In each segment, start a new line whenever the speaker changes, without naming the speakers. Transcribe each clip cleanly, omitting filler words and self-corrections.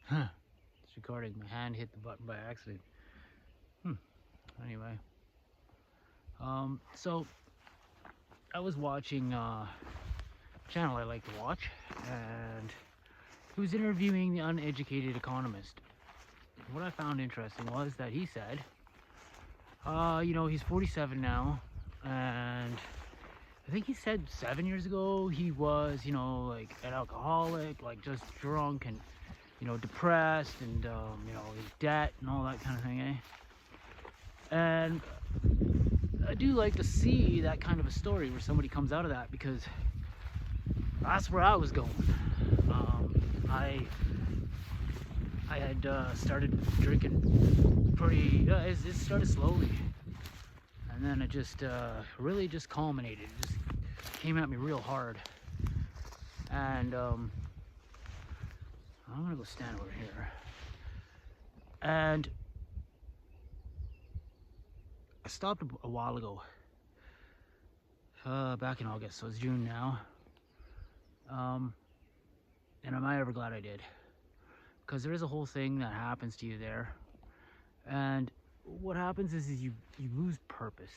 It's recording. My hand hit the button by accident. Anyway, so I was watching a channel I like to watch, and he was interviewing the Uneducated economist. What I found interesting was that he said, he's 47 now, and I think he said 7 years ago he was, like an alcoholic, like just drunk and, depressed and, his debt and all that kind of thing, eh? And I do like to see that kind of a story where somebody comes out of that, because that's where I was going. I had started drinking pretty. It started slowly, and then it just really just culminated. It just came at me real hard, and I'm gonna go stand over here. And I stopped a while ago, back in August, so it's June now. And am I ever glad I did? Because there is a whole thing that happens to you there, and what happens is you lose purpose,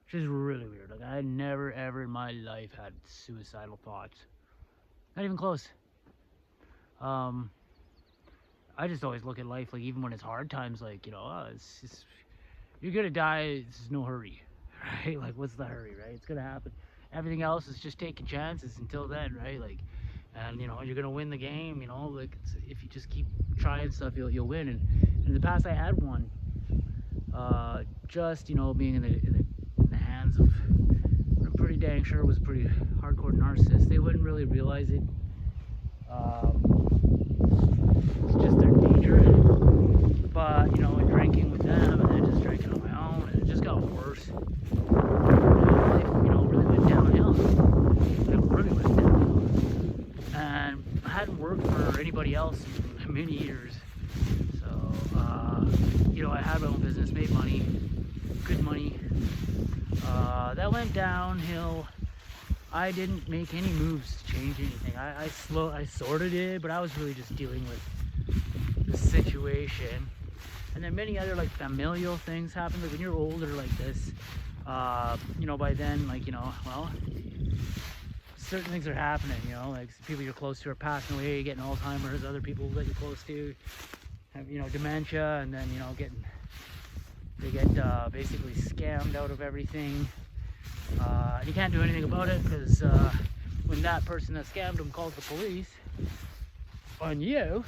which is really weird. Like, I never ever in my life had suicidal thoughts, not even close. I just always look at life, like, even when it's hard times, like, it's just, you're gonna die, it's no hurry, right? Like, what's the hurry, right? It's gonna happen. Everything else is just taking chances until then, right? Like, and you're gonna win the game, like, if you just keep trying stuff, you'll win. And in the past I had one, just being in the hands of what I'm pretty dang sure was a pretty hardcore narcissist. They wouldn't really realize it. It's just their nature. But in drinking with them, and then just drinking on my own, and it just got worse. And life, really went downhill. It really went downhill. And I hadn't worked for anybody else in many years. So, I had my own business, made money, good money. That went downhill. I didn't make any moves to change anything. I sort of did, but I was really just dealing with the situation. And then many other, like, familial things happen. Like, when you're older like this, by then, like, well, certain things are happening, like people you're close to are passing away, getting Alzheimer's, other people that you're close to have, dementia, and then, they get basically scammed out of everything. You can't do anything about it, because when that person that scammed them calls the police on you,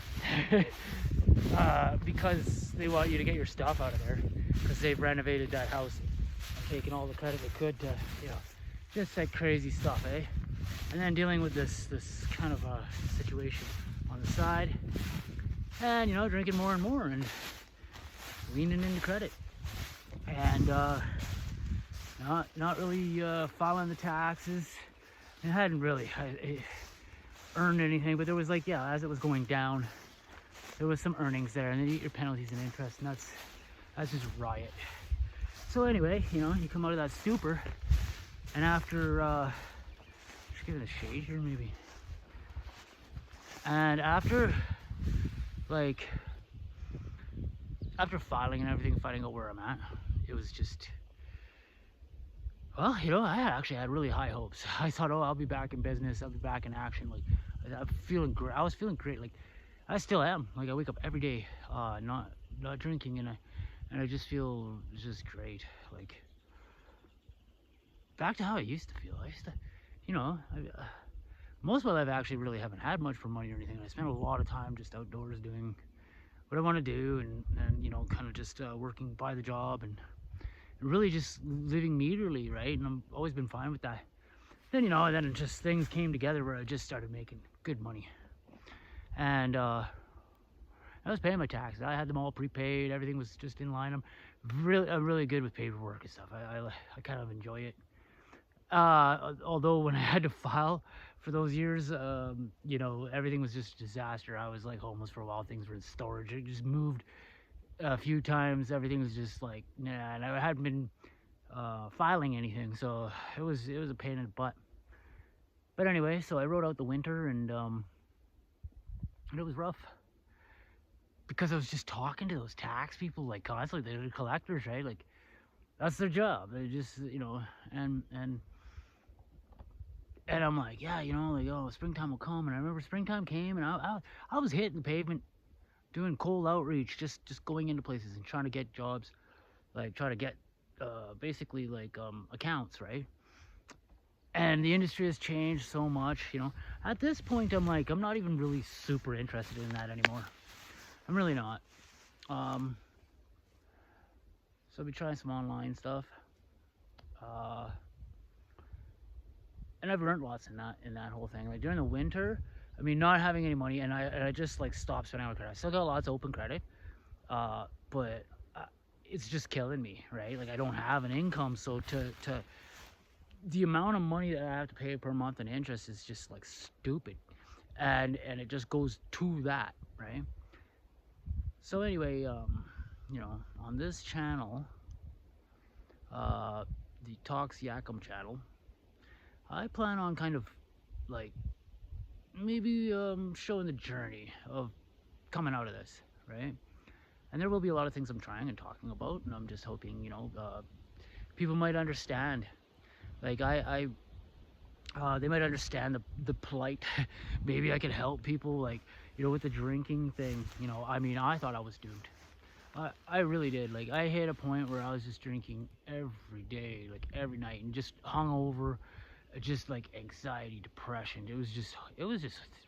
because they want you to get your stuff out of there, because they've renovated that house and taken all the credit they could to, just that crazy stuff, eh? And then dealing with this kind of situation on the side, and drinking more and more, and leaning into credit, and not really filing the taxes. I hadn't really earned anything, but there was, like, as it was going down, there was some earnings there, and then you get your penalties and interest, and that's just riot. So anyway, you come out of that stupor, and after just give it a shade here maybe, and after filing and everything, finding out where I'm at, it was just, well, I actually had really high hopes. I thought, oh, I'll be back in business, I'll be back in action. Like, I'm feeling great. I was feeling great. Like, I still am. Like, I wake up every day, not drinking, and I just feel just great. Like, back to how I used to feel. I used to, most of my life I actually really haven't had much for money or anything. I spent a lot of time just outdoors doing what I want to do, and kind of just working by the job, and really just living meagerly, right? And I've always been fine with that. Then, then just things came together where I just started making good money, and I was paying my taxes. I had them all prepaid. Everything was just in line. I'm really good with paperwork and stuff. I kind of enjoy it. Although when I had to file for those years, everything was just a disaster. I was like homeless for a while. Things were in storage. It just moved a few times. Everything was just like, nah, and I hadn't been filing anything, so it was a pain in the butt. But anyway, so I rode out the winter, and it was rough. because I was just talking to those tax people like constantly. They're the collectors, right? Like that's their job. They just, and I'm like, yeah, like, oh, springtime will come. And I remember springtime came, and I was hitting the pavement, doing cold outreach, just going into places and trying to get jobs, like try to get basically like accounts, right? And the industry has changed so much. At this point, I'm like, I'm not even really super interested in that anymore. I'm really not. So I'll be trying some online stuff. And I've learned lots in that whole thing. Like during the winter, I mean, not having any money, and I just like stopped spending on credit. I still got lots of open credit, but it's just killing me, right? Like I don't have an income, so to the amount of money that I have to pay per month in interest is just like stupid, and it just goes to that, right? So anyway, on this channel, the Talks Yakum channel, I plan on kind of like maybe showing the journey of coming out of this, right? And there will be a lot of things I'm trying and talking about, and I'm just hoping people might understand. Like they might understand the plight. Maybe I could help people, like with the drinking thing. I mean, I thought I was doomed. I really did. Like I hit a point where I was just drinking every day, like every night, and just hungover, just like anxiety, depression. It was just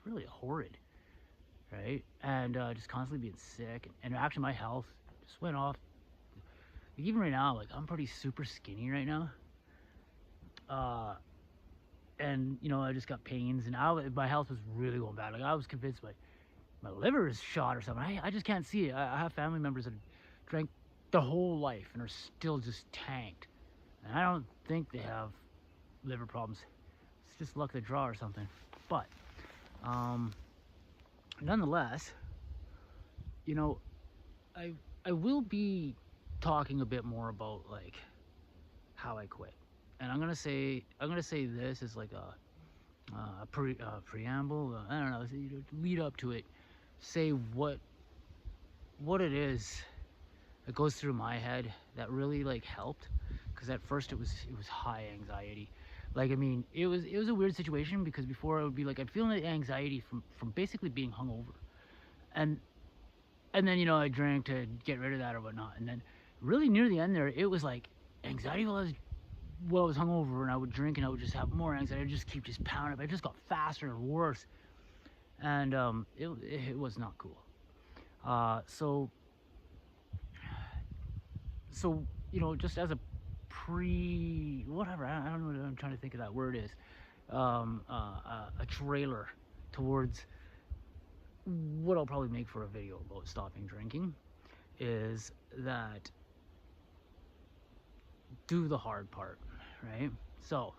really horrid, right? And just constantly being sick, and actually my health just went off. Like, even right now, like I'm pretty super skinny right now. And I just got pains, and my health was really going bad. Like I was convinced my liver is shot or something. I just can't see it. I have family members that drank their whole life and are still just tanked, and I don't think they have liver problems. It's just luck of the draw or something. But nonetheless, I will be talking a bit more about like how I quit, and I'm gonna say this is like a preamble. I don't know, lead up to it. Say what it is that goes through my head that really like helped, because at first it was high anxiety. Like I mean, it was a weird situation, because before it would be like I'd feel the anxiety from basically being hungover, and then I drank to get rid of that or whatnot, and then really near the end there, it was like anxiety while I was hungover, and I would drink and I would just have more anxiety. I would just keep pounding, but it just got faster and worse, and it was not cool. So just as a whatever, I don't know what I'm trying to think of that word is, a trailer towards what I'll probably make for a video about stopping drinking, is that do the hard part, right? So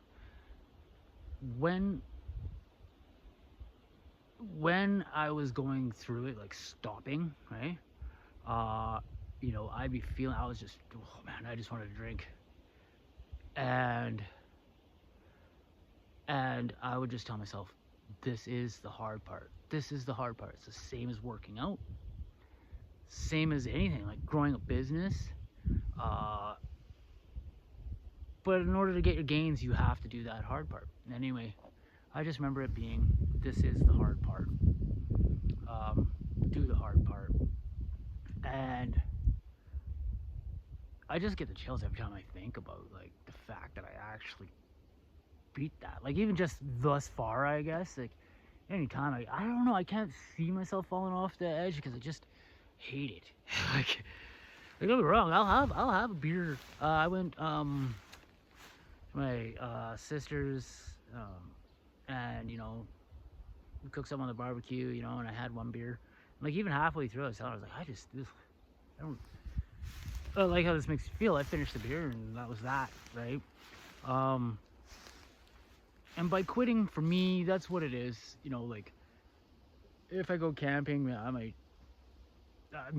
when I was going through it, like stopping, right? I'd be feeling, I was just, oh man, I just wanted to drink. And I would just tell myself, this is the hard part. This is the hard part. It's the same as working out. Same as anything, like growing a business. But in order to get your gains, you have to do that hard part. Anyway, I just remember it being, this is the hard part. Do the hard part. And I just get the chills every time I think about like the fact that I actually beat that. Like even just thus far, I guess. Like anytime I don't know, I can't see myself falling off the edge because I just hate it. Like don't get me wrong, I'll have a beer. I went to my sister's, and we cooked something on the barbecue, and I had one beer. Like even halfway through, I was like, I don't like how this makes you feel. I finished the beer and that was that, right? And by quitting, for me, that's what it is. Like if I go camping, I'm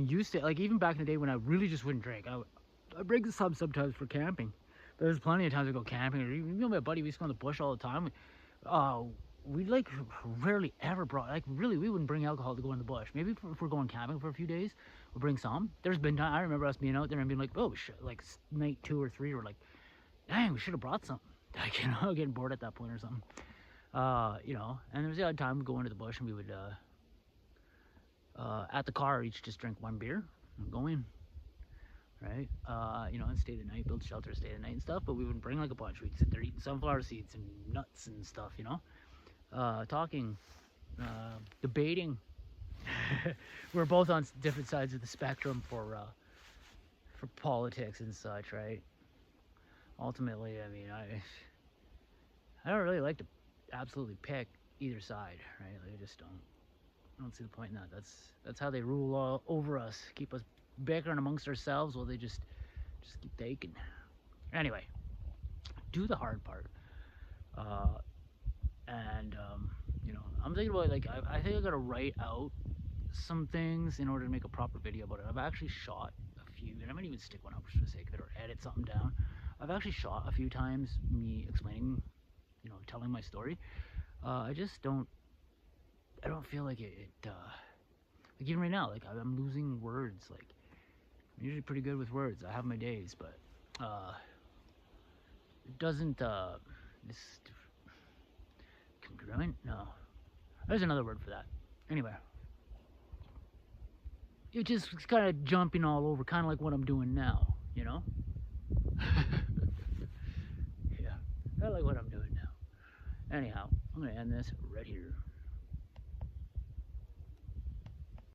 used to it. Like even back in the day when I really just wouldn't drink, I break the sub sometimes for camping. There's plenty of times I go camping, or even my buddy, we used to go in the bush all the time. we like rarely ever brought, like, really, we wouldn't bring alcohol to go in the bush. Maybe if we're going camping for a few days, we'll bring some. There's been time I remember us being out there and being like, oh shit, like night 2 or 3, we're like, dang, we should have brought something. Like, getting bored at that point or something. And there was the odd time we go into the bush and we would at the car each just drink one beer and go in. Right? And stay the night, build shelter, stay the night and stuff, but we wouldn't bring like a bunch. We'd sit there eating sunflower seeds and nuts and stuff, talking, debating. We're both on different sides of the spectrum for politics and such, right? Ultimately, I mean, I don't really like to absolutely pick either side, right? Like, I just don't see the point in that. That's how they rule all over us, keep us bickering amongst ourselves while they just keep taking. Anyway, do the hard part. I'm thinking about, like, I think I gotta write out some things in order to make a proper video about it. I've actually shot a few, and I might even stick one up for the sake of it or edit something down. I've actually shot a few times me explaining, telling my story. I don't feel like it like, even right now, like, I'm losing words. Like, I'm usually pretty good with words. I have my days, but it doesn't this congruent? No. There's another word for that. Anyway. It just kind of jumping all over, kind of like what I'm doing now, Yeah. Kind of like what I'm doing now. Anyhow, I'm going to end this right here.